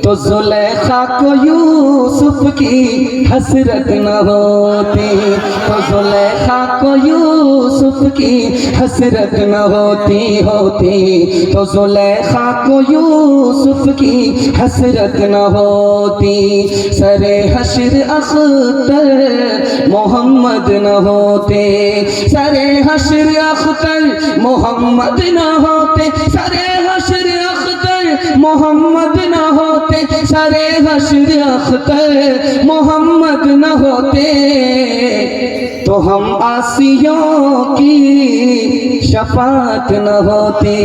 تو زلیخا کو یوسف کی حسرت نہ ہوتی، تو زلیخا کو یوسف کی حسرت نہ ہوتی، تو زلیخا کو یوسف کی حسرت نہ ہوتی، سر حشر اختر محمد نہ ہوتے، سر حشر اختر محمد نہ ہوتے، سر حشر اختر محمد نہ ہوتے، سر حشر اختر محمد نہ ہوتے، تو ہم عاصیوں کی شفاعت نہ ہوتی،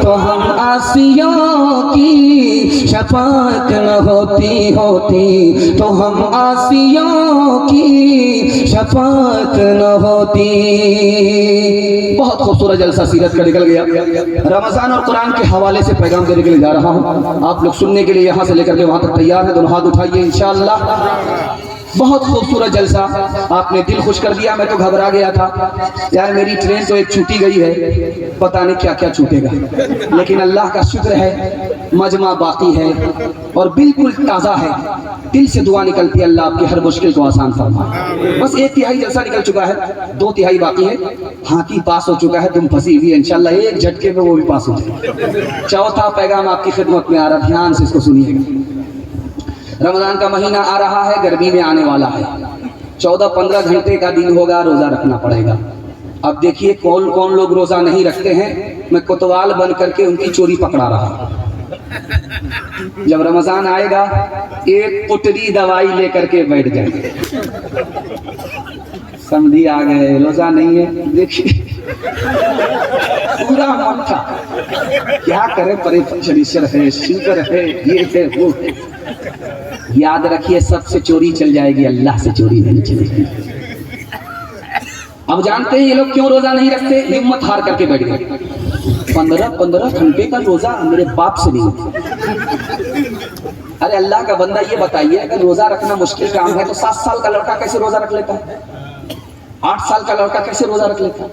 تو ہم عاصیوں کی شفاعت نہ ہوتی، تو ہم عاصیوں کی شفاعت نہ ہوتی۔ بہت خوبصورت جلسہ سیرت کا نکل گیا۔ رمضان اور قرآن کے حوالے سے پیغام دینے کے لیے جا رہا ہوں، آپ لوگ سننے کے لیے یہاں سے لے کر کے وہاں تک تیار ہیں؟ دونوں ہاتھ اٹھائیے انشاءاللہ۔ بہت خوبصورت جلسہ، آپ نے دل خوش کر دیا۔ میں تو گھبرا گیا تھا یار، میری ٹرین تو ایک چھوٹی گئی ہے، پتہ نہیں کیا کیا چھوٹے گا، لیکن اللہ کا شکر ہے مجمع باقی ہے اور بالکل تازہ ہے۔ دل سے دعا نکلتی ہے اللہ آپ کی ہر مشکل کو آسان فرمائے۔ بس 1/3 جلسہ نکل چکا ہے، 2/3 باقی ہے۔ ہاں کی پاس ہو چکا ہے، تم پھنسی ہوئی ہے، انشاءاللہ ایک جھٹکے میں وہ بھی پاس ہو جائے۔ چوتھا پیغام آپ کی خدمت میں آ رہا، دھیان سے اس کو سنیے گا۔ رمضان کا مہینہ آ رہا ہے، گرمی میں آنے والا ہے، 14-15 گھنٹے کا دن ہوگا، روزہ رکھنا پڑے گا۔ اب دیکھیے کون کون لوگ روزہ نہیں رکھتے ہیں، میں کوتوال بن کر کے ان کی چوری پکڑا رہا ہوں۔ جب رمضان آئے گا ایک پٹری دوائی لے کر کے بیٹھ جائیں گے، سمجھی آ گئے روزہ نہیں ہے، دیکھیے پورا من تھا کیا کرے، پریشر ہے، شوگر ہے، یہ ہے وہ ہے۔ یاد رکھیے سب سے چوری چل جائے گی، اللہ سے چوری نہیں چلے گی۔ اب جانتے ہیں یہ لوگ کیوں روزہ نہیں رکھتے؟ ہمت ہار کر کے بیٹھ گئے۔ 15 گھنٹے کا روزہ میرے باپ سے نہیں ہوتا۔ ارے اللہ کا بندہ یہ بتائیے، اگر روزہ رکھنا مشکل کام ہے تو 7 سال کا لڑکا کیسے روزہ رکھ لیتا ہے؟ 8 سال کا لڑکا کیسے روزہ رکھ لیتا ہے؟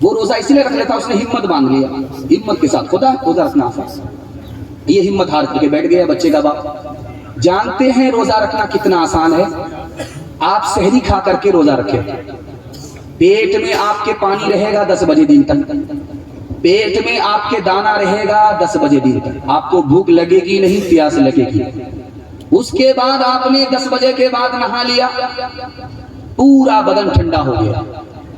وہ روزہ اس لیے رکھ لیتا، اس نے ہمت باندھ لیا، ہمت کے ساتھ خدا روزہ رکھنا آسان۔ یہ ہمت ہار کر کے بیٹھ گیا بچے کا باپ۔ جانتے ہیں روزہ رکھنا کتنا آسان ہے؟ آپ سحری کھا کر کے روزہ رکھیں، پیٹ میں آپ کے پانی رہے گا 10 بجے دن تک، پیٹ میں آپ کے دانا رہے گا 10 بجے دن تک، آپ کو بھوک لگے گی نہیں، پیاس لگے گی۔ اس کے بعد آپ نے 10 بجے کے بعد نہا لیا، پورا بدن ٹھنڈا ہو گیا،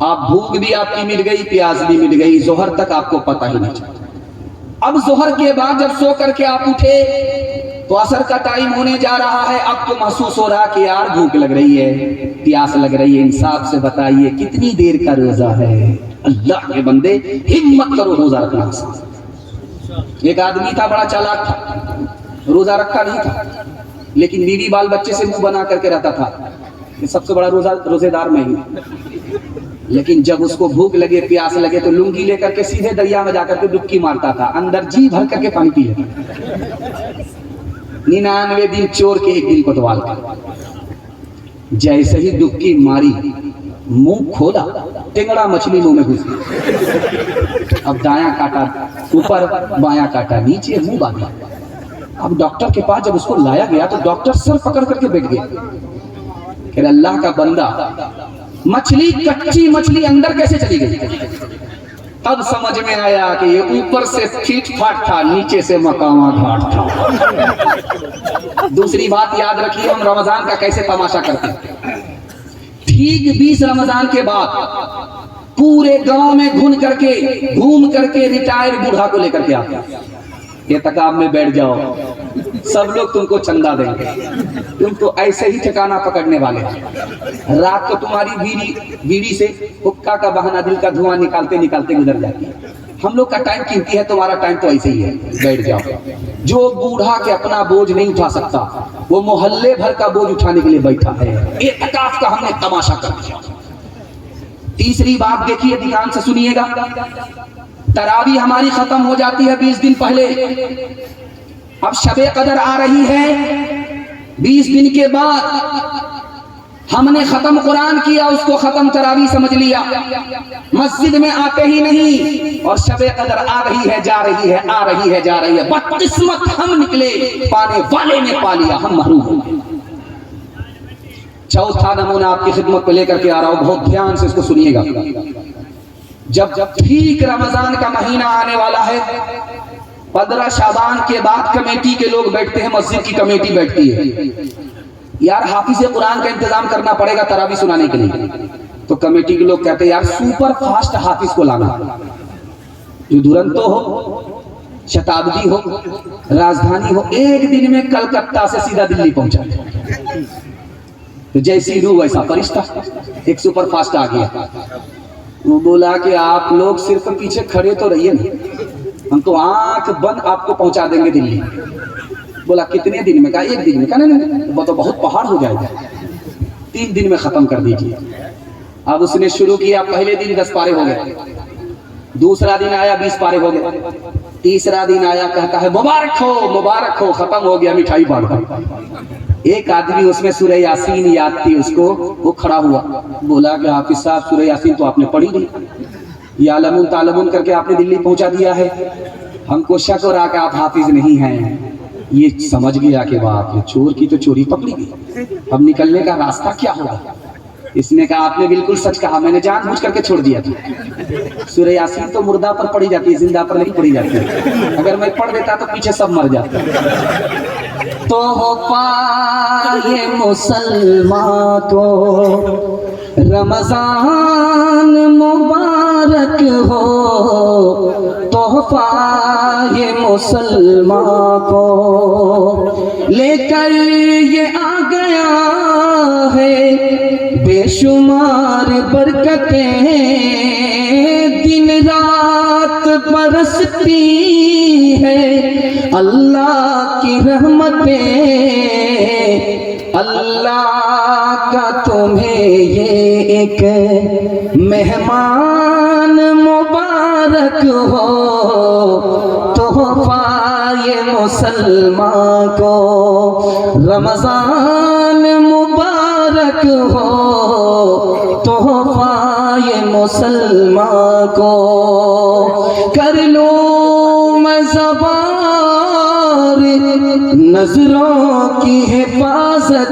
آپ بھوک بھی آپ کی مٹ گئی، پیاس بھی مٹ گئی، ظہر تک آپ کو پتہ ہی نہیں چلا۔ اب ظہر کے بعد جب سو کر کے آپ اٹھے تو عصر کا ٹائم ہونے جا رہا ہے، اب تو محسوس ہو رہا کہ یار بھوک لگ رہی ہے، پیاس لگ رہی ہے۔ انصاف سے بتائیے کتنی دیر کا روزہ ہے؟ اللہ کے بندے ہمت کرو، روزہ رکھنا آسان۔ ایک آدمی تھا بڑا چالاک تھا، روزہ رکھا نہیں تھا، لیکن بیوی بال بچے سے منہ بنا کر کے رہتا تھا کہ سب سے بڑا روزے دار میں ہی۔ لیکن جب اس کو بھوک لگے، پیاس لگے تو لنگی لے کر کے سیدھے دریا میں جا کر کے ڈبکی مارتا تھا، اندر جی بھر کر کے پانی پی لیتا۔ 99 دن چور کے 1 دن کوتوال کا۔ جیسے ہی ڈبکی ماری، منہ کھولا، ٹنگڑا مچھلی منہ میں گھس گئی۔ اب دایاں کاٹا اوپر، بایاں کاٹا نیچے، منہ باندھا۔ اب ڈاکٹر کے پاس جب اس کو لایا گیا تو ڈاکٹر سر پکڑ کر کے بیٹھ گیا کہ اللہ کا بندہ، مچھلی کچی مچھلی اندر کیسے چلی گئی؟ تب سمجھ میں آیا کہ یہ اوپر سے پھیٹ پھاٹ تھا، نیچے سے مقامہ گھاٹ تھا۔ دوسری بات یاد رکھیے، ہم رمضان کا کیسے تماشا کرتے ہیں۔ ٹھیک 20 رمضان کے بعد پورے گاؤں میں گھوم کر کے ریٹائر بوڑھا کو لے کر کے آتے ہیں، اعتکاف میں بیٹھ جاؤ، سب لوگ تم کو چندہ دیں گے، تم تو ایسے ہی ٹھکانہ پکڑنے والے ہیں۔ رات کو تمہاری بیڑی سے حکا کا بہانہ دل کا دھواں نکالتے نکالتے گزر جاتی ہے۔ ہم لوگ کا ٹائم قیمتی ہے، تمہارا ٹائم تو ایسے ہی ہے، بیٹھ جاؤ۔ جو بوڑھا کے اپنا بوجھ نہیں اٹھا سکتا، وہ محلے بھر کا بوجھ اٹھانے کے لیے بیٹھا ہے۔ اعتکاف کا ہم نے تماشا کر دیا۔ تیسری بات دیکھیے، دھیان سے سنیے گا، تراویح ہماری ختم ہو جاتی ہے 20 دن پہلے، اب شب قدر آ رہی ہے 20 دن کے بعد۔ ہم نے ختم قرآن کیا، اس کو ختم تراویح سمجھ لیا، مسجد میں آتے ہی نہیں، اور شب قدر آ رہی ہے جا رہی ہے، آ رہی ہے جا رہی ہے، بدقسمت ہم نکلے، پانے والے نے پا لیا، ہم محروم ہو گئے۔ چوتھا نمونہ آپ کی خدمت پہ لے کر کے آ رہا ہوں، بہت دھیان سے اس کو سنیے گا۔ جب ٹھیک رمضان کا مہینہ آنے والا ہے، 15 شعبان کے بعد کمیٹی کے لوگ بیٹھتے ہیں، مسجد کی کمیٹی بیٹھتی ہے، یار حافظ قرآن کا انتظام کرنا پڑے گا تراویح سنانے کے لیے۔ تو کمیٹی کے لوگ کہتے ہیں یار سپر فاسٹ حافظ کو لانا، جو دورنتو ہو، شتابدی ہو، راجدھانی ہو، ایک دن میں کلکتہ سے سیدھا دلی پہنچا۔ تو جیسی روح ویسا فرشتہ، ایک سپر فاسٹ آ گیا۔ وہ بولا کہ آپ لوگ صرف پیچھے کھڑے تو رہیے نا، ہم تو آنکھ بند آپ کو پہنچا دیں گے دلی۔ بولا کتنے دن میں؟ کہا ایک دن میں۔ کہا نہیں، وہ تو بہت پہاڑ ہو جائے گا، 3 دن میں ختم کر دیجیے۔ اب اس نے شروع کیا، پہلے دن 10 پارے ہو گئے، دوسرا دن آیا 20 پارے ہو گئے، تیسرا دن آیا کہتا ہے مبارک ہو مبارک ہو، ختم ہو گیا، مٹھائی بانٹ دو۔ ایک آدمی اس میں سورہ یاسین یاد تھی اس کو، وہ کھڑا ہوا، بولا کہ حافظ صاحب سورہ یاسین تو آپ نے پڑھی نہیں، یعلمون تعلمون کر کے آپ نے دلی پہنچا دیا ہے، ہم کو شک ہو رہا کہ آپ حافظ نہیں ہیں۔ یہ سمجھ گیا کہ بات، یہ چور کی تو چوری پکڑی گئی، اب نکلنے کا راستہ کیا ہوگا؟ اس نے کہا آپ نے بالکل سچ کہا، میں نے جان بوجھ کر کے چھوڑ دیا تھا۔ سورہ یاسین تو مردہ پر پڑھی جاتی ہے، زندہ پر نہیں پڑھی جاتی ہے، اگر میں پڑھ دیتا تو پیچھے سب مر جاتے۔ تو ہو پائے مسلمان کو رمضان مبارک ہو، تحفہ یہ مسلمان کو لے کر یہ آ گیا ہے بے شمار برکتیں، دن رات برستی ہے اللہ کی رحمتیں، اللہ کا تمہیں یہ ایک مہمان مبارک ہو، تحفہ یہ مسلمان کو رمضان مبارک ہو، تحفہ یہ مسلمان کو۔ کر لو میں زبان نظروں کی حفاظت،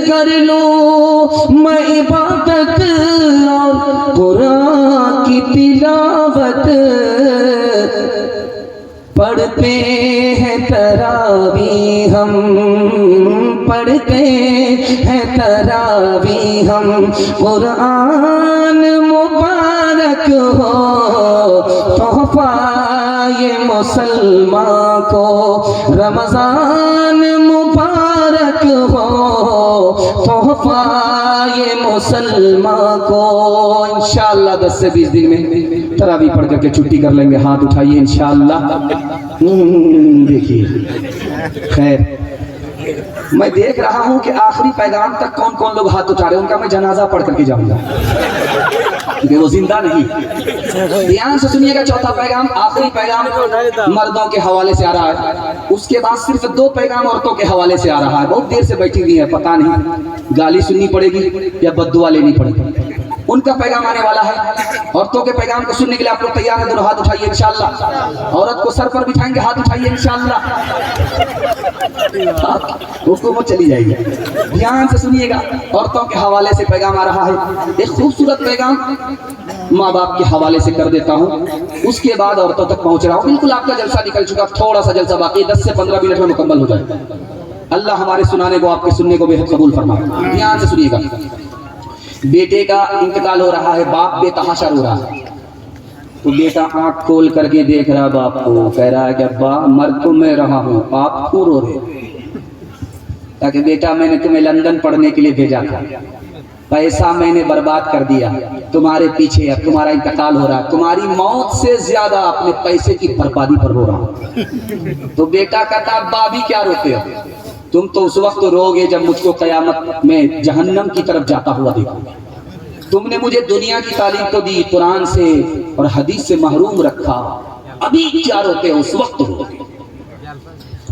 کر لو میں عبادت اور قرآن کی تلاوت، پڑھتے ہیں تراویح ہم، پڑھتے ہیں تراویح ہم، قرآن مبارک ہو، تحفہ یہ مسلمان کو رمضان مبارک ہو، تحفہ یہ مسلمان کو۔ انشاءاللہ 10 سے 20 دن میں تراویح پڑھ کر کے چھٹی کر لیں گے، ہاتھ اٹھائیے انشاءاللہ۔ دیکھیے خیر، میں دیکھ رہا ہوں کہ آخری پیغام تک کون کون لوگ ہاتھ اٹھا رہے ہیں، ان کا میں جنازہ پڑھ کر کے جاؤں گا کیونکہ وہ زندہ نہیں۔ دھیان سے سنیے گا، چوتھا پیغام، آخری پیغام مردوں کے حوالے سے آ رہا ہے، اس کے بعد صرف 2 پیغام عورتوں کے حوالے سے آ رہا ہے۔ بہت دیر سے بیٹھی ہوئی ہے، پتہ نہیں گالی سننی پڑے گی یا بددعا لینی پڑے گی، ان کا پیغام آنے والا ہے۔ عورتوں کے پیغام کو سننے کے لیے آپ لوگ تیار ہیں؟ دونوں ہاتھ اٹھائیے انشاءاللہ۔ عورت کو سر پر بٹھائیں گے، ہاتھ اٹھائیے انشاءاللہ، حکومت چلی جائے گی۔ دھیان سے سنیے گا، عورتوں کے حوالے سے پیغام آ رہا ہے۔ ایک خوبصورت پیغام ماں باپ کے حوالے سے کر دیتا ہوں، اس کے بعد عورتوں تک پہنچ رہا ہوں۔ بالکل آپ کا جلسہ نکل چکا، تھوڑا سا جلسہ باقی، 10 سے 15 منٹ میں مکمل ہو جائے۔ اللہ ہمارے سنانے کو، آپ کے سننے کو بے حد قبول فرمائے۔ دھیان سے سنیے گا، بیٹے کا انتقال ہو رہا ہے، باپ بے تحاشا رو رہا ہے، تو بیٹا آنکھ کھول کر کے دیکھ رہا باپ کو، کہہ رہا ہے کہ ابا مر تو میں رہا ہوں، آپ کیوں رو رہے؟ تاکہ بیٹا میں نے تمہیں لندن پڑھنے کے لیے بھیجا تھا، پیسہ میں نے برباد کر دیا، تمہارے پیچھے اب تمہارا انتقال ہو رہا ہے، تمہاری موت سے زیادہ اپنے پیسے کی بربادی پر رو رہا ہوں۔ تو بیٹا کہتا ابا ابھی کیا روتے ہو؟ تم تو اس وقت رو گے جب مجھ کو قیامت میں جہنم کی طرف جاتا ہوا دیکھو گے۔ تم نے مجھے دنیا کی تعلیم تو دی، قرآن سے اور حدیث سے محروم رکھا، ابھی کیا روتے ہو؟ اس وقت رو گے۔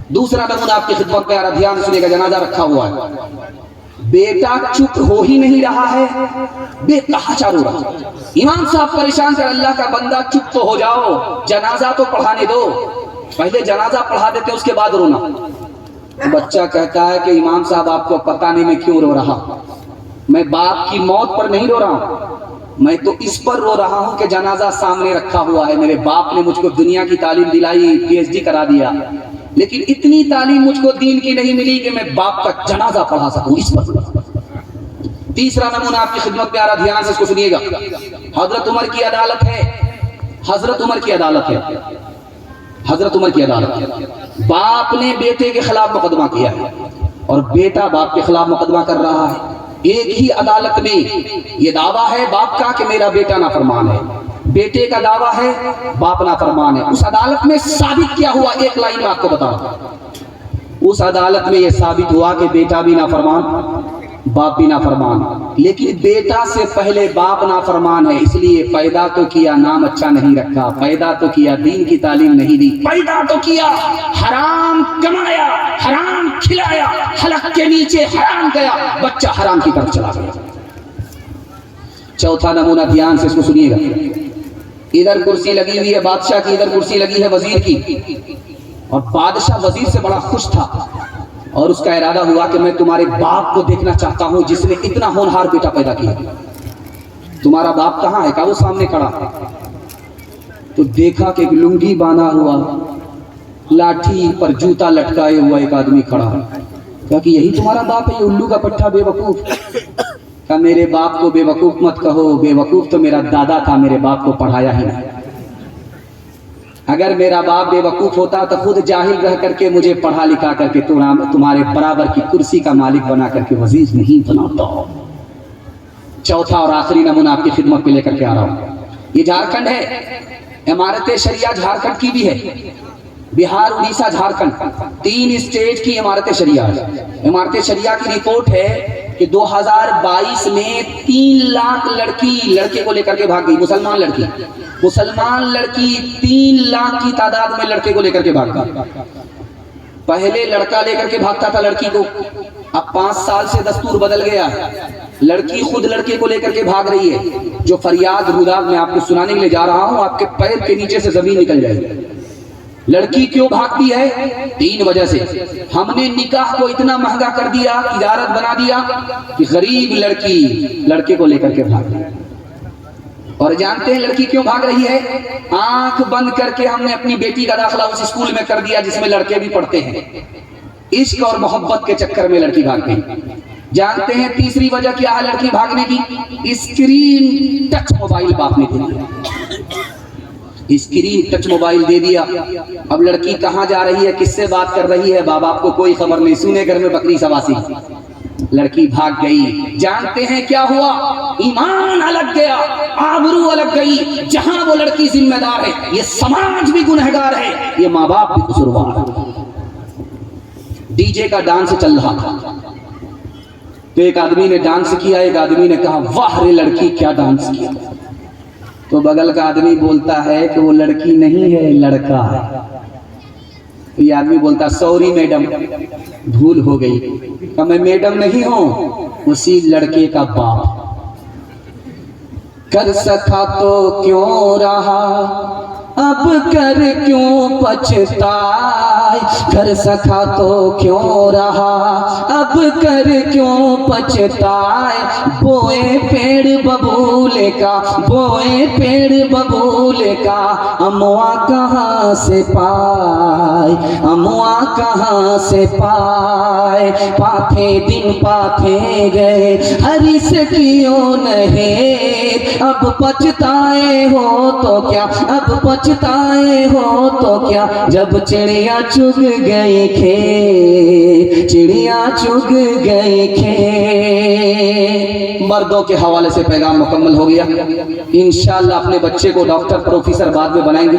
دوسرا نمونہ آپ کی خدمت میں آ رہا، دھیان سنیے گا، جنازہ رکھا ہوا ہے، بیٹا چپ ہو ہی نہیں رہا ہے، بے تحاشا رو رہا۔ امام صاحب پریشان کر، اللہ کا بندہ چپ تو ہو جاؤ، جنازہ تو پڑھانے دو، پہلے جنازہ پڑھا دیتے اس کے بعد رونا۔ بچہ کہتا ہے کہ امام صاحب آپ کو پتہ نہیں میں کیوں رو رہا، میں باپ کی موت پر نہیں رو رہا ہوں، میں تو اس پر رو رہا ہوں کہ جنازہ سامنے رکھا ہوا ہے، میرے باپ نے مجھ کو دنیا کی تعلیم دلائی، پی ایچ ڈی کرا دیا، لیکن اتنی تعلیم مجھ کو دین کی نہیں ملی کہ میں باپ کا جنازہ پڑھا سکوں، اس پر۔ تیسرا نمونہ آپ کی خدمت میں آ رہا، دھیان سے اس کو سنیے گا۔ حضرت عمر کی عدالت ہے، حضرت عمر کی عدالت ہے، حضرت عمر کی عدالت ہے۔ باپ نے بیٹے کے خلاف مقدمہ کیا ہے اور بیٹا باپ کے خلاف مقدمہ کر رہا ہے۔ ایک ہی عدالت میں یہ دعویٰ ہے باپ کا کہ میرا بیٹا نافرمان ہے، بیٹے کا دعویٰ ہے باپ نافرمان ہے۔ اس عدالت میں ثابت کیا ہوا، ایک لائن میں آپ کو بتا رہا ہوں، اس عدالت میں یہ ثابت ہوا کہ بیٹا بھی نافرمان، باپ بھی نافرمان، لیکن بیٹا سے پہلے باپ نافرمان ہے، اس لیے پیدا تو کیا نام اچھا نہیں رکھا، پیدا تو کیا دین کی تعلیم نہیں دی، پیدا تو کیا حرام کمایا، حرام کھلایا، حلق کے نیچے حرام گیا، بچہ حرام کی طرف چلا گیا۔ چوتھا نمونہ دھیان سے اس کو سنیے گا۔ ادھر کرسی لگی ہوئی ہے بادشاہ کی، ادھر کرسی لگی ہے وزیر کی، اور بادشاہ وزیر سے بڑا خوش تھا اور اس کا ارادہ ہوا کہ میں تمہارے باپ کو دیکھنا چاہتا ہوں جس نے اتنا ہونہار بیٹا پیدا کیا۔ تمہارا باپ کہاں ہے؟ کہا وہ سامنے کھڑا۔ تو دیکھا کہ ایک لنگی باندھا ہوا، لاٹھی پر جوتا لٹکائے ہوا ایک آدمی کھڑا ہے۔ کہا کہ یہی تمہارا باپ ہے، یہ الو کا پٹھا بے وقوف؟ کہا میرے باپ کو بے وقوف مت کہو، بے وقوف تو میرا دادا تھا، میرے باپ کو پڑھایا ہی نہیں۔ اگر میرا باپ بے وقوف ہوتا تو خود جاہل رہ کر کے مجھے پڑھا لکھا کر کے تمہارے برابر کی کرسی کا مالک بنا کر کے وزیر نہیں بناتا۔ چوتھا اور آخری نمونہ آپ کی خدمت میں لے کر کے آ رہا ہوں۔ یہ جھارکھنڈ ہے، عمارت شریعہ جھارکھنڈ کی بھی ہے، بہار، اڑیسہ، جھارکھنڈ، 3 اسٹیٹ کی عمارت شریعہ ہے۔ عمارت شریعہ کی رپورٹ ہے کہ 2022 میں 3 لاکھ لڑکے کو لے کر کے بھاگ گئی، مسلمان لڑکی 3 لاکھ کی تعداد میں لڑکے کو لے کر کے بھاگ گئی۔ پہلے لڑکا لے کر کے بھاگتا تھا لڑکی کو، اب 5 سال سے دستور بدل گیا، لڑکی خود لڑکے کو لے کر کے بھاگ رہی ہے۔ جو فریاد روداد میں آپ کو سنانے کے لیے جا رہا ہوں، آپ کے پیر کے نیچے سے زمین نکل جائے گی۔ لڑکی کیوں بھاگتی ہے؟ 3 وجہ سے۔ ہم نے نکاح کو اتنا مہنگا کر دیا، تجارت بنا دیا کہ غریب لڑکی لڑکے کو لے کر کے بھاگ رہی ہے۔ اور جانتے ہیں لڑکی کیوں بھاگ رہی ہے؟ آنکھ بند کر کے ہم نے اپنی بیٹی کا داخلہ اس اسکول میں کر دیا جس میں لڑکے بھی پڑھتے ہیں۔ عشق اور محبت کے چکر میں لڑکی بھاگ گئی۔ جانتے ہیں تیسری وجہ کیا ہے لڑکی بھاگنے کی؟ اسکرین ٹچ موبائل باپ نے دے دیا، اسکرین ٹچ موبائل دے دیا۔ اب لڑکی کہاں جا رہی ہے، کس سے بات کر رہی ہے، ماں باپ کو کوئی خبر نہیں، سنے گھر میں بکری سواسی، لڑکی بھاگ گئی۔ جانتے ہیں کیا ہوا؟ ایمان الگ گیا، آبرو الگ گئی۔ جہاں وہ لڑکی ذمہ دار ہے، یہ سماج بھی گنہگار ہے، یہ ماں باپ بھی قصوروار ہے۔ ڈی جے کا ڈانس چل رہا تھا تو ایک آدمی نے ڈانس کیا، ایک آدمی نے کہا واہ رے لڑکی کیا ڈانس کیا۔ تو بغل کا آدمی بولتا ہے کہ وہ لڑکی نہیں ہے، لڑکا ہے۔ تو یہ آدمی بولتا سوری میڈم، بھول ہو گئی، کہ میں میڈم نہیں ہوں، اسی لڑکے کا باپ۔ کر سکا تو کیوں رہا، اب کر کیوں پچھتائے، کر سکا تو کیوں رہا، اب کر کیوں پچھتائے۔ بوئے پیڑ ببولے کا، بوئے پیڑ ببولے کا، اموا کہاں سے پائے، اموا کہاں سے پائے۔ پاتھے دن پاتھے گئے، ہری سے کیوں نہیں، اب پچھتائے ہو تو کیا، اب پچھتائے ہو تو کیا، جب چڑیا چگ گئی کھیت، چڑیا چگ گئی کھیت۔ مردوں کے حوالے سے پیغام مکمل ہو گیا۔ انشاءاللہ اپنے بچے کو ڈاکٹر پروفیسر بعد میں بنائیں گے،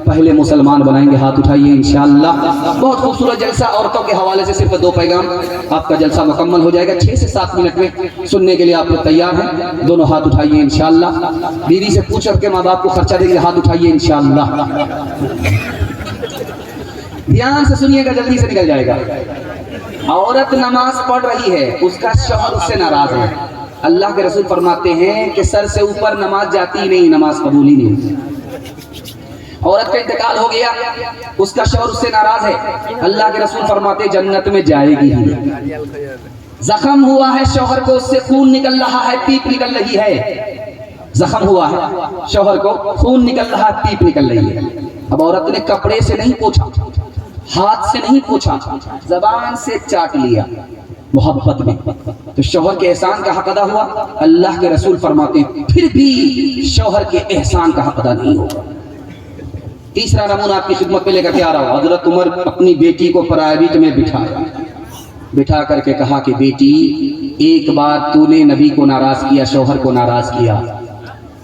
پہلے مسلمان بنائیں گے، ہاتھ اٹھائیے انشاءاللہ۔ بہت خوبصورت جلسہ، عورتوں کے حوالے سے صرف 2 پیغام، آپ کا جلسہ مکمل ہو جائے گا 6 سے 7 منٹ میں۔ سننے کے لیے آپ لوگ تیار ہیں؟ دونوں ہاتھ اٹھائیے انشاءاللہ۔ بیوی سے پوچھ کر کے ماں باپ کو خرچہ دے کے ہاتھ اٹھائیے انشاءاللہ۔ دھیان سے سنیے گا، جلدی سے نکل جائے گا۔ عورت نماز پڑھ رہی ہے، اس کا شوہر اس سے ناراض ہے، اللہ کے رسول فرماتے ہیں کہ سر سے اوپر نماز جاتی نہیں، نماز قبول ہی نہیں۔ عورت کا انتقال ہو گیا، اس کا شوہر اس سے ناراض ہے، اللہ کے رسول فرماتے جنت میں جائے گی ہی۔ زخم ہوا ہے شوہر کو، اس سے خون نکل رہا ہے، پیپ نکل رہی ہے، زخم ہوا ہے شوہر کو، خون نکل رہا ہے، پیپ نکل رہی ہے۔ اب عورت نے کپڑے سے نہیں پوچھا، ہاتھ سے نہیں پوچھا، زبان سے چاٹ لیا محبت میں، تو شوہر کے احسان کا حق ادا ہوا؟ اللہ کے رسول فرماتے ہیں پھر بھی شوہر کے احسان کا حق ادا نہیں ہوگا۔ تیسرا نمونہ آپ کی خدمت میں لے کر کے آ رہا ہوں۔ حضرت عمر اپنی بیٹی کو پرائیویٹ میں بٹھایا، بٹھا کر کے کہا کہ بیٹی ایک بار تو نے نبی کو ناراض کیا، شوہر کو ناراض کیا،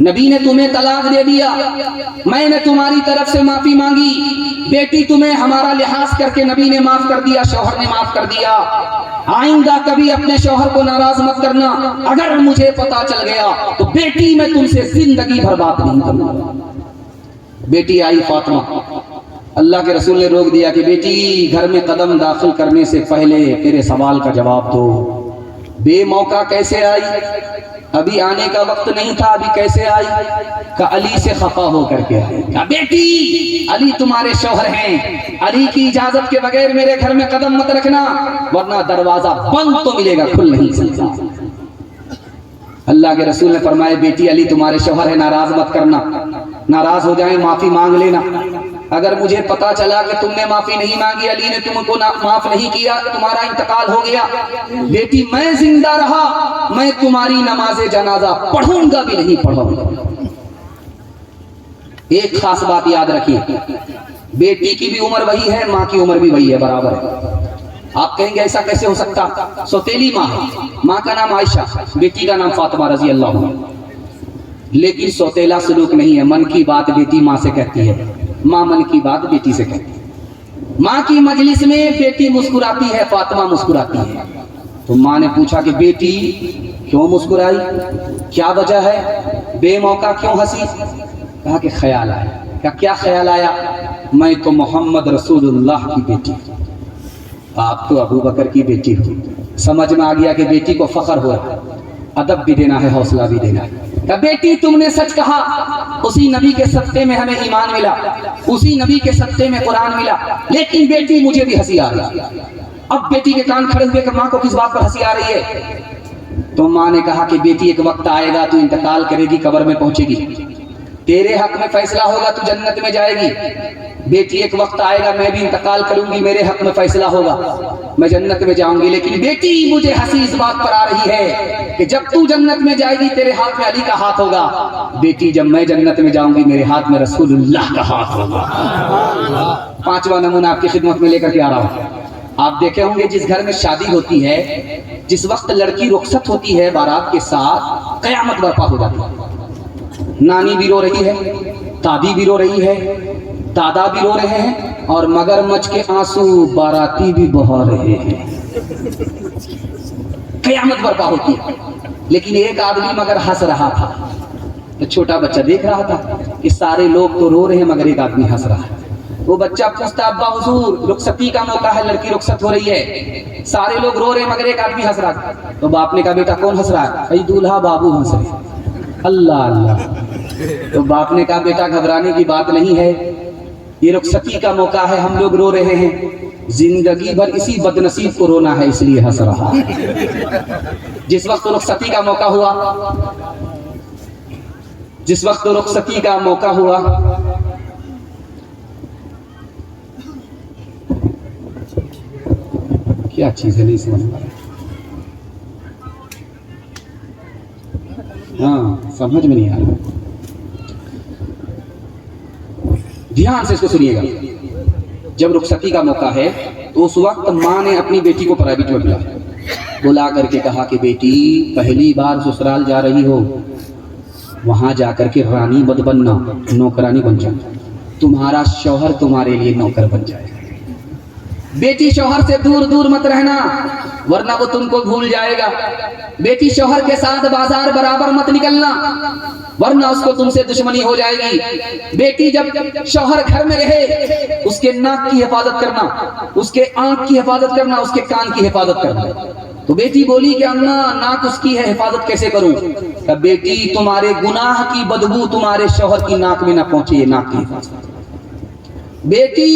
نبی نے تمہیں طلاق دے دیا، میں نے تمہاری طرف سے معافی مانگی، بیٹی تمہیں ہمارا لحاظ کر کے نبی نے معاف کر دیا، شوہر نے معاف کر دیا، آئندہ کبھی اپنے شوہر کو ناراض مت کرنا، اگر مجھے پتا چل گیا تو بیٹی میں تم سے زندگی بھر بات نہیں کروں گا۔ بیٹی آئی فاطمہ، اللہ کے رسول نے روک دیا کہ بیٹی گھر میں قدم داخل کرنے سے پہلے میرے سوال کا جواب دو، بے موقع کیسے آئی؟ ابھی آنے کا وقت نہیں تھا، ابھی کیسے آئی؟ کہ علی سے خفا ہو کر کے آئی۔ کہ بیٹی علی تمہارے شوہر ہیں، علی کی اجازت کے بغیر میرے گھر میں قدم مت رکھنا، ورنہ دروازہ بند تو ملے گا، کھل نہیں سکتا۔ اللہ کے رسول نے فرمایا بیٹی علی تمہارے شوہر ہے، ناراض مت کرنا، ناراض ہو جائیں معافی مانگ لینا، اگر مجھے پتا چلا کہ تم نے معافی نہیں مانگی، علی نے تم کو معاف نہیں کیا، تمہارا انتقال ہو گیا، بیٹی میں زندہ رہا میں تمہاری نماز جنازہ پڑھوں گا بھی نہیں پڑھوں گا۔ ایک خاص بات یاد رکھیے، بیٹی کی بھی عمر وہی ہے، ماں کی عمر بھی وہی ہے، برابر ہے۔ آپ کہیں گے ایسا کیسے ہو سکتا؟ سوتیلی ماں ہے، ماں کا نام عائشہ، بیٹی کا نام فاطمہ رضی اللہ عنہ، لیکن سوتیلا سلوک نہیں ہے، من کی بات بیٹی ماں سے کہتی ہے، ماں من کی بات بیٹی سے کہتی ہے۔ ماں کی مجلس میں بیٹی مسکراتی ہے، فاطمہ مسکراتی ہے، تو ماں نے پوچھا کہ بیٹی کیوں مسکرائی، کیا وجہ ہے، بے موقع کیوں ہنسی؟ کہا کہ خیال آیا۔ کیا خیال آیا؟ میں تو محمد رسول اللہ کی بیٹی، آپ تو ابو بکر کی بیٹی ہو۔ سمجھ میں آ گیا کہ بیٹی کو فخر ہو رہا ہے، ادب بھی دینا ہے، حوصلہ بھی دینا ہے۔ کہ بیٹی تم نے سچ کہا، اسی نبی کے صدقے میں ہمیں ایمان ملا، اسی نبی کے صدقے میں قرآن ملا، لیکن بیٹی مجھے بھی ہنسی آ رہی ہے۔ اب بیٹی کے کان کھڑے ہوئے کہ ماں کو کس بات پر ہنسی آ رہی ہے؟ تو ماں نے کہا کہ بیٹی ایک وقت آئے گا تو انتقال کرے گی، قبر میں پہنچے گی، تیرے حق میں فیصلہ ہوگا تو جنت میں جائے گی، بیٹی ایک وقت آئے گا میں بھی انتقال کروں گی، میرے حق میں فیصلہ ہوگا میں جنت میں جاؤں گی، لیکن بیٹی مجھے ہنسی اس بات پر آ رہی ہے کہ جب تو جنت میں جائے گی تیرے ہاتھ میں علی کا ہاتھ ہوگا، بیٹی جب میں جنت میں جاؤں گی میرے ہاتھ میں رسول اللہ کا ہاتھ ہوگا۔ پانچواں نمونہ آپ کی خدمت میں لے کر کے آ رہا ہوں۔ آپ دیکھے ہوں گے جس گھر میں شادی ہوتی ہے، جس وقت لڑکی رخصت ہوتی ہے بارات کے ساتھ، قیامت برپا ہو جاتی ہے۔ نانی بھی رو رہی ہے، دادی بھی رو رہی ہے، دادا بھی رو رہے ہیں، اور مگرمچھ کے آنسو باراتی بھی بہا رہے ہیں۔ قیامت برپا ہوتی ہے، لیکن ایک آدمی مگر ہنس رہا تھا، تو چھوٹا بچہ دیکھ رہا تھا کہ سارے لوگ تو رو رہے ہیں مگر ایک آدمی ہنس رہا ہے۔ وہ بچہ پوچھتا ابا حضور رخصتی کا موقع ہے، لڑکی رخصت ہو رہی ہے، سارے لوگ رو رہے ہیں مگر ایک آدمی ہنس رہا ہے۔ تو باپ نے کہا بیٹا کون ہنس رہا ہے؟ بھائی دولہا بابو ہنس رہے۔ اللہ اللہ۔ تو باپ نے کہا بیٹا گھبرانے کی بات نہیں ہے، یہ رخصتی کا موقع ہے، ہم لوگ رو رہے ہیں، زندگی بھر اسی بدنصیب کو رونا ہے اس لیے ہنس رہا ہے۔ جس وقت رخصتی کا موقع ہوا، جس وقت رخصتی کا موقع ہوا، کیا چیز ہے نہیں سمجھ پا رہا، ہاں سمجھ میں نہیں آ رہا، دھیان سے اس کو سنیے گا۔ جب رخصتی کا موقع ہے تو اس وقت ماں نے اپنی بیٹی کو پرائیویٹ میں بلا کر کے کہا کہ بیٹی پہلی بار سسرال جا رہی ہو، وہاں جا کر کے رانی مت بننا، نوکرانی بن جانا، تمہارا شوہر تمہارے لیے نوکر بن جائے گا، بیٹی شوہر سے دور دور مت رہنا، ورنہ وہ تم کو بھول جائے گا. بیٹی شوہر کے ساتھ بازار برابر مت نکلنا ورنہ اس کو تم سے دشمنی ہو جائے گی. بیٹی جب شوہر گھر میں رہے اس کے ناک کی حفاظت کرنا, اس کے آنکھ کی حفاظت کرنا, اس کے کان کی حفاظت کرنا. تو بیٹی بولی کہ اماں ناک اس کی ہے, حفاظت کیسے کروں؟ کہ بیٹی تمہارے گناہ کی بدبو تمہارے شوہر کی ناک میں نہ پہنچے, یہ ناک کی حفاظت. بیٹی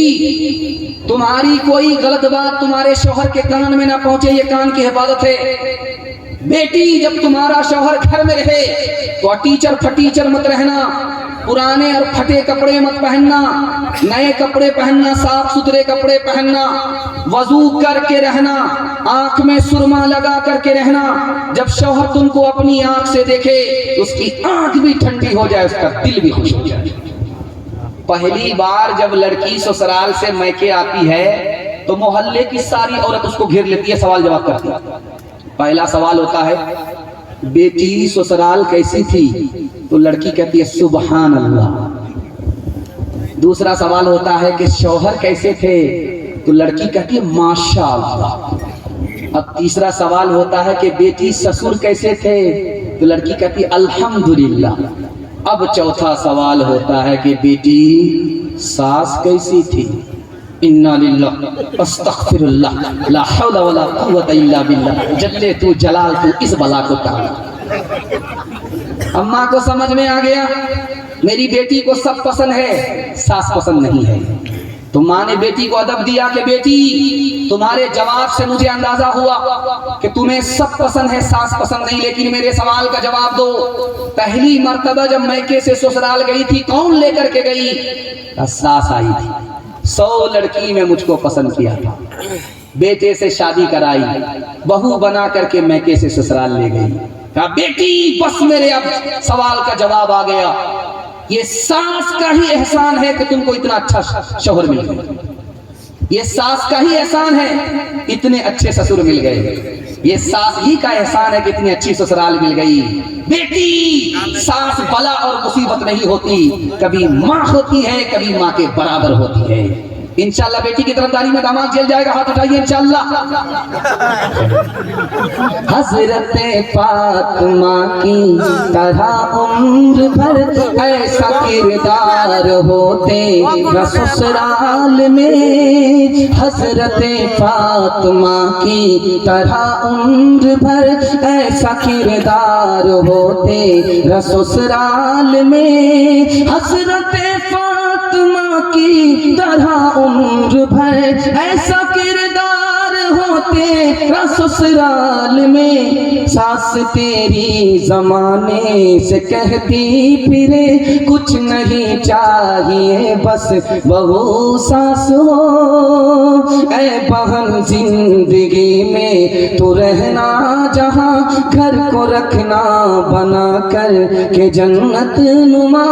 تمہاری کوئی غلط بات تمہارے شوہر کے کان میں نہ پہنچے, یہ کان کی حفاظت ہے. بیٹی جب تمہارا شوہر گھر میں رہے تو ٹیچر پھٹیچر مت رہنا, پرانے اور پھٹے کپڑے مت پہننا, نئے کپڑے پہننا, صاف ستھرے کپڑے پہننا, وضو کر کے رہنا, آنکھ میں سرما لگا کر کے رہنا. جب شوہر تم کو اپنی آنکھ سے دیکھے اس کی آنکھ بھی ٹھنڈی ہو جائے, اس کا دل بھی خوش ہو جائے. پہلی بار جب لڑکی سسرال سے میکے آتی ہے تو محلے کی ساری عورت اس کو گھیر لیتی ہے, سوال جواب کرتی ہے. پہلا سوال ہوتا ہے بیٹی سسرال کیسی تھی؟ تو لڑکی کہتی ہے سبحان اللہ. دوسرا سوال ہوتا ہے کہ شوہر کیسے تھے؟ تو لڑکی کہتی ہے ماشاء اللہ. اب تیسرا سوال ہوتا ہے کہ بیٹی سسر کیسے تھے؟ تو لڑکی کہتی ہے الحمدللہ. اب چوتھا سوال ہوتا ہے کہ بیٹی ساس کیسی تھی؟ انا للہ استغفر اللہ لا حول ولا قوت الا باللہ. جلے تو جلال تو اس بلا کو ٹال. اماں کو سمجھ میں آ گیا میری بیٹی کو سب پسند ہے, ساس پسند نہیں ہے. تو ماں نے بیٹی کو ادب دیا کہ بیٹی تمہارے جواب سے مجھے اندازہ ہوا کہ تمہیں سب پسند ہے, ساس پسند نہیں, لیکن میرے سوال کا جواب دو. پہلی مرتبہ جب میکے سے سسرال گئی تھی کون لے کر کے گئی؟ ساس آئی تھی. 100 لڑکی نے مجھ کو پسند کیا تھا, بیٹے سے شادی کرائی, بہو بنا کر کے میکے سے سسرال لے گئی. کہا بیٹی بس میرے اب سوال کا جواب آ گیا, یہ ساس کا ہی احسان ہے کہ تم کو اتنا اچھا شوہر مل گیا. یہ ساس کا ہی احسان ہے اتنے اچھے سسر مل گئے. یہ ساس ہی کا احسان ہے کہ اتنی اچھی سسرال مل گئی. بیٹی ساس بلا اور مصیبت نہیں ہوتی, کبھی ماں ہوتی ہے, کبھی ماں کے برابر ہوتی ہے. انشاءاللہ بیٹی کی طرفداری میں داماد جل جائے گا, ہاتھ اٹھائیے انشاءاللہ. حضرت فاطمہ کی طرح عمر بھر ایسا کردار ہوتے نہ سسرال میں. حضرت فاطمہ کی طرح عمر بھر ایسا کردار ہوتے نہ سسرال میں. حضرت فاطمہ کی طرح عمر بھر ایسا کردار ہوتے نہ سسرال میں. ساس تیری زمانے سے کہتی پھرے کچھ نہیں چاہیے بس بہو ساس ہو. اے بہن زندگی میں تو رہنا جہاں گھر کو رکھنا بنا کر کہ جنت نما.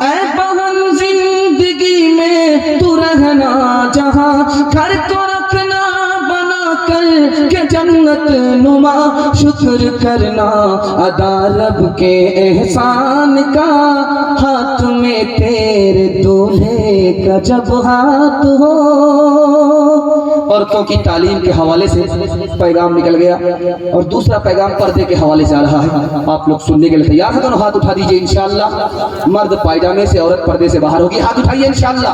اے بہن زندگی میں تو رہنا جہاں گھر کو رکھنا بنا کر کہ جنت نما. شکر کرنا ادا رب کے احسان کا, ہاتھ میں تیرے دولہے کا جب ہاتھ ہو. عورتوں کی تعلیم کے حوالے سے پیغام نکل گیا, اور دوسرا پیغام پردے کے حوالے سے آ رہا ہے. آپ لوگ سننے کے لیے تیار ہیں؟ دونوں ہاتھ اٹھا دیجئے انشاءاللہ. مرد پائجامے سے, عورت پردے سے باہر ہوگی, ہاتھ اٹھائیے انشاءاللہ.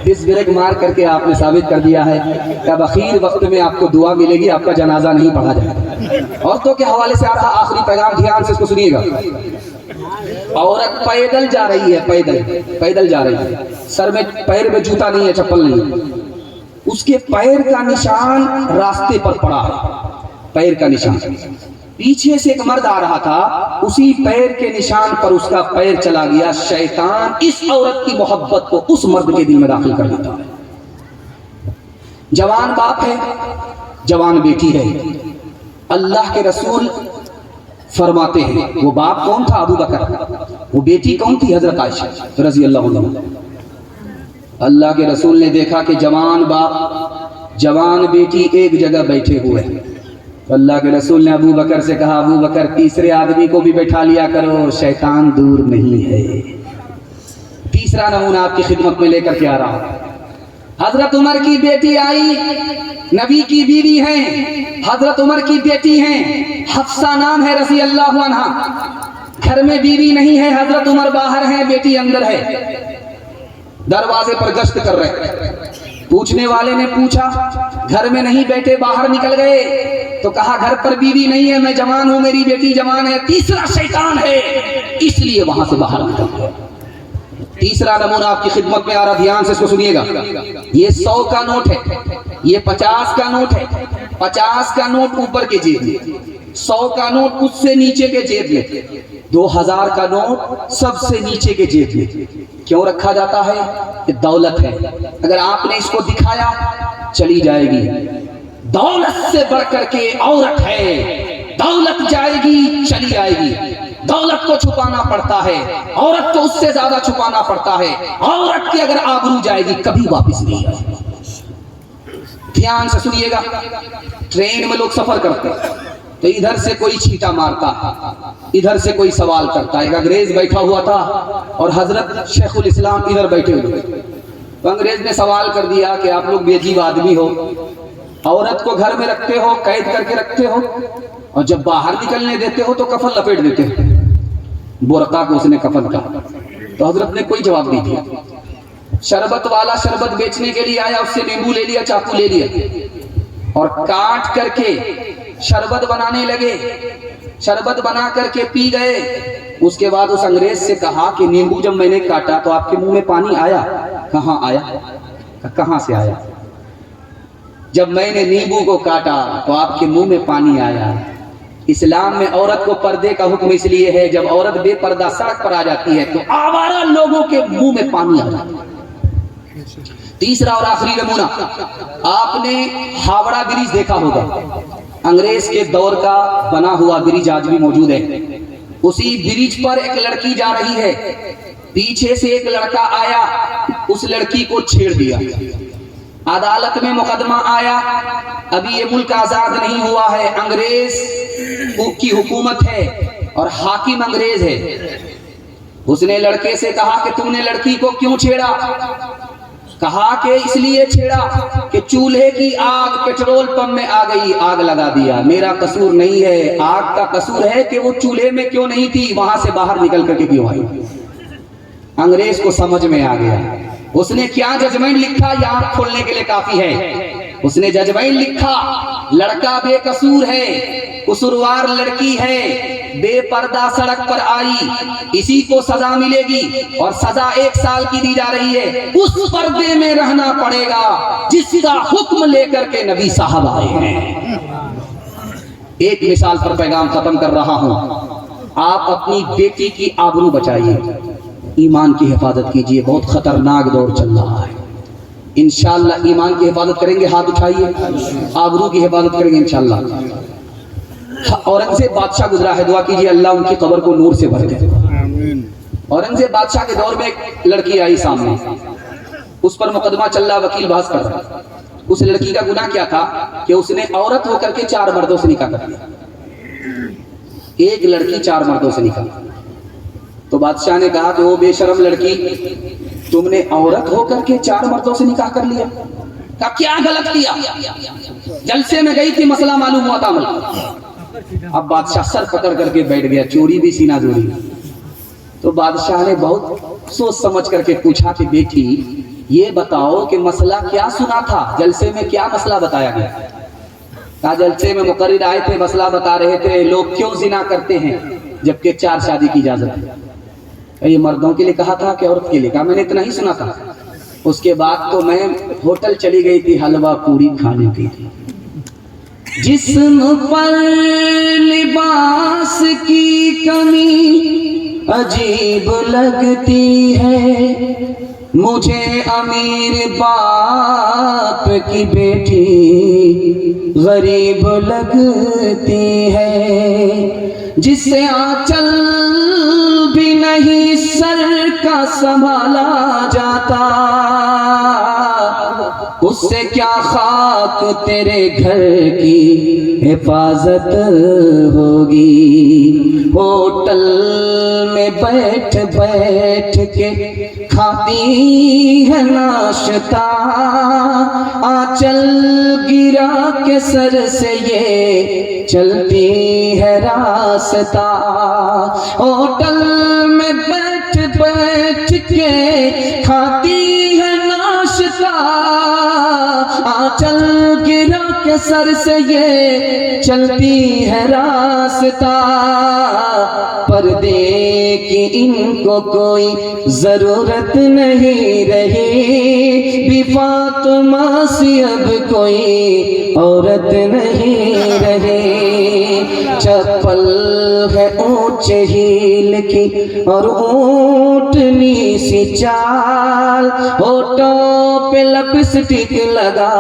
اس بریک مار کر کے آپ نے ثابت کر دیا ہے کہ اب اخیر وقت میں آپ کو دعا ملے گی, آپ کا جنازہ نہیں پڑھا جائے گا. عورتوں کے حوالے سے آ رہا آخری پیغام, دھیان سے اس کو سنیے گا. عورت پیدل جا رہی ہے, پیدل جا رہی ہے, سر میں پیر میں جوتا نہیں ہے, چپل نہیں ہے, اس کے پیر کا نشان راستے پر پڑا ہے, پیر کا نشان. پیچھے سے ایک مرد آ رہا تھا, اسی پیر کے نشان پر اس کا پیر چلا گیا. شیطان اس عورت کی محبت کو اس مرد کے دل میں داخل کر دیتا ہے. جوان باپ ہے, جوان بیٹی ہے. اللہ کے رسول فرماتے ہیں وہ باپ کون تھا؟ ابو بکر. وہ بیٹی کون تھی؟ حضرت عائشہ رضی اللہ عنہ. اللہ کے رسول نے دیکھا کہ جوان باپ جوان بیٹی ایک جگہ بیٹھے ہوئے ہیں. اللہ کے رسول نے ابو بکر سے کہا, ابو بکر تیسرے آدمی کو بھی بیٹھا لیا کرو, شیطان دور نہیں ہے. تیسرا نمونہ آپ کی خدمت میں لے کر کے آ رہا ہوں. حضرت عمر کی بیٹی آئی، نبی کی بیوی ہیں، حضرت عمر کی بیٹی ہیں، حفصہ نام ہے رضی اللہ عنہ۔ گھر میں بیوی نہیں ہے، حضرت عمر باہر ہیں، بیٹی اندر ہے، دروازے پر گشت کر رہے۔ پوچھنے والے نے پوچھا، گھر میں نہیں بیٹے باہر نکل گئے؟ تو کہا گھر پر بیوی نہیں ہے، میں جوان ہوں، میری بیٹی جوان ہے، تیسرا شیطان ہے اس لیے وہاں سے باہر نکل گئے۔ تیسرا نمونہ آپ کی خدمت میں آ رہا، دھیان سے اس کو سنیے گا۔ یہ 100 کا نوٹ ہے، یہ 50 کا نوٹ ہے، 50 کا نوٹ اوپر کے جیب میں، 100 کا نوٹ اس سے نیچے کے جیب میں، 2000 کا نوٹ سب سے نیچے کے جیب میں۔ کیوں رکھا جاتا ہے؟ یہ دولت ہے، اگر آپ نے اس کو دکھایا چلی جائے گی۔ دولت سے بڑھ کر کے عورت ہے، دولت جائے گی چلی جائے گی۔ دولت کو چھپانا پڑتا ہے، عورت کو اس سے زیادہ چھپانا پڑتا ہے۔ عورت کی اگر آبرو جائے گی کبھی واپس نہیں آئے گی۔ دھیان سے سنیے گا، ٹرین میں لوگ سفر کرتے تو ادھر سے کوئی چھیٹا مارتا، ادھر سے کوئی سوال کرتا۔ ایک انگریز بیٹھا ہوا تھا اور حضرت شیخ الاسلام ادھر بیٹھے ہوئے، تو انگریز نے سوال کر دیا کہ آپ لوگ بے عجیب آدمی ہو، عورت کو گھر میں رکھتے ہو، قید کر کے رکھتے ہو، اور جب باہر نکلنے دیتے ہو تو کفن لپیٹ دیتے ہو۔ برقع کو اس نے کفن کہا، تو حضرت نے کوئی جواب نہیں دیا۔ شربت والا شربت بیچنے کے لیے آیا، اس سے نیمبو لے لیا، چاقو لے لیا اور کاٹ کر کے شربت بنانے لگے۔ شربت بنا کر کے پی گئے۔ اس کے بعد اس انگریز سے کہا کہ نیمبو جب میں نے کاٹا تو آپ کے منہ میں پانی آیا؟ کہاں آیا؟ کہاں سے آیا؟ جب میں نے نیمبو کو کاٹا تو آپ کے منہ میں پانی آیا۔ اسلام میں عورت کو پردے کا حکم اس لیے ہے، جب عورت بے پردہ سڑک پر آ جاتی ہے تو آوارہ لوگوں کے منہ میں پانی آ جاتا ہے۔ تیسرا اور آخری نمونہ، آپ نے ہاوڑا برج دیکھا ہوگا، انگریز کے دور کا بنا ہوا برج آج بھی موجود ہے۔ اسی برج پر ایک لڑکی جا رہی ہے، پیچھے سے ایک لڑکا آیا، اس لڑکی کو چھیڑ دیا۔ عدالت میں مقدمہ آیا، ابھی یہ ملک آزاد نہیں ہوا ہے، انگریز کی حکومت ہے اور حاکم انگریز ہے۔ اس نے لڑکے سے کہا کہ تم نے لڑکی کو کیوں چھیڑا؟ کہا کہ اس لیے چھیڑا کہ چولہے کی آگ پیٹرول پمپ میں آ گئی، آگ لگا دیا، میرا قصور نہیں ہے، آگ کا قصور ہے کہ وہ چولہے میں کیوں نہیں تھی، وہاں سے باہر نکل کر کے کیوں آئی۔ انگریز کو سمجھ میں آ گیا۔ اس نے کیا ججمنٹ لکھا، یہ آنکھ کھولنے کے لیے کافی ہے۔ اس نے ججمنٹ لکھا، لڑکا بے قصور ہے، قصوروار لڑکی ہے، بے پردہ سڑک پر آئی، اسی کو سزا ملے گی، اور سزا 1 سال کی دی جا رہی ہے۔ اس پردے میں رہنا پڑے گا جس کا حکم لے کر کے نبی صاحب آئے ہیں۔ ایک مثال پر پیغام ختم کر رہا ہوں، آپ اپنی بیٹی کی آبرو بچائیے، ایمان کی حفاظت کیجیے، بہت خطرناک دور چل رہا ہے۔ انشاءاللہ ایمان کی حفاظت کریں گے، ہاتھ اٹھائیے، آبرو کی حفاظت کریں گے انشاءاللہ۔ اورنگزیب بادشاہ گزرا ہے، دعا کیجیے اللہ ان کی قبر کو نور سے بھر دے۔ اورنگزیب بادشاہ کے دور میں ایک لڑکی آئی سامنے، اس پر مقدمہ چل رہا، وکیل بحث کر رہا۔ اس لڑکی کا گناہ کیا تھا کہ اس نے عورت ہو کر کے 4 مردوں سے نکاح کر لیا، ایک لڑکی 4 مردوں سے نکاح۔ تو بادشاہ نے کہا کہ وہ بے شرم لڑکی، تم نے عورت ہو کر کے 4 مردوں سے نکاح کر لیا؟ کہا کیا غلط کیا؟ جلسے میں گئی تھی، مسئلہ معلوم ہوا تھا عمل۔ اب بادشاہ سر پکڑ کر کے بیٹھ گیا، چوری بھی سینہ زوری۔ تو بادشاہ نے بہت سوچ سمجھ کر کے پوچھا کہ بیٹی یہ بتاؤ کہ مسئلہ کیا سنا تھا، جلسے میں کیا مسئلہ بتایا گیا؟ کہا جلسے میں مقرر آئے تھے، مسئلہ بتا رہے تھے لوگ کیوں زنا کرتے ہیں جبکہ 4 شادی کی اجازت ہے۔ یہ مردوں کے لیے کہا تھا کہ عورت کے لیے؟ کہا میں نے اتنا ہی سنا تھا۔ اس کے بعد تو میں ہوٹل چلی گئی تھی حلوہ پوری کھانے کے لیے۔ جسم پر لباس کی کمی عجیب لگتی ہے، مجھے امیر باپ کی بیٹی غریب لگتی ہے، جس سے آنچل بھی نہیں سر کا سنبھالا جاتا، اس سے کیا خواب پاک تیرے گھر کی حفاظت ہوگی۔ ہوٹل میں بیٹھ بیٹھ کے کھاتی ہے ناشتہ، آنچل گرا کے سر سے یہ چلتی ہے راستہ۔ ہوٹل میں بیٹھ بیٹھ کے کھاتی ہے ناشتہ، آنچل گرا کے سر سے یہ چلتی ہے راستہ۔ پردے کی ان کو کوئی ضرورت نہیں رہی، بھی فاطمہ سی اب کوئی عورت نہیں رہی۔ چپل ہے اونچے ہیل کی اور اونٹنی سی چال، ہونٹوں پہ لپسٹک لگا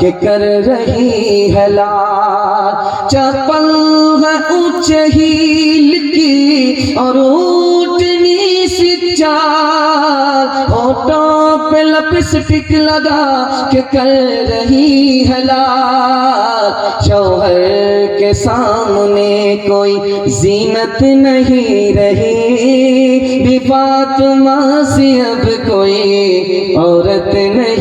کے کر رہی ہے لال۔ چپل ہے اونچے ہیل کی اور اونٹنی سی چال، ہونٹوں پہ لپسٹک لگا کے کر رہی ہے لال۔ شوہر کے سامنے کوئی زینت نہیں رہی، بھی فاطمہ سی اب کوئی عورت نہیں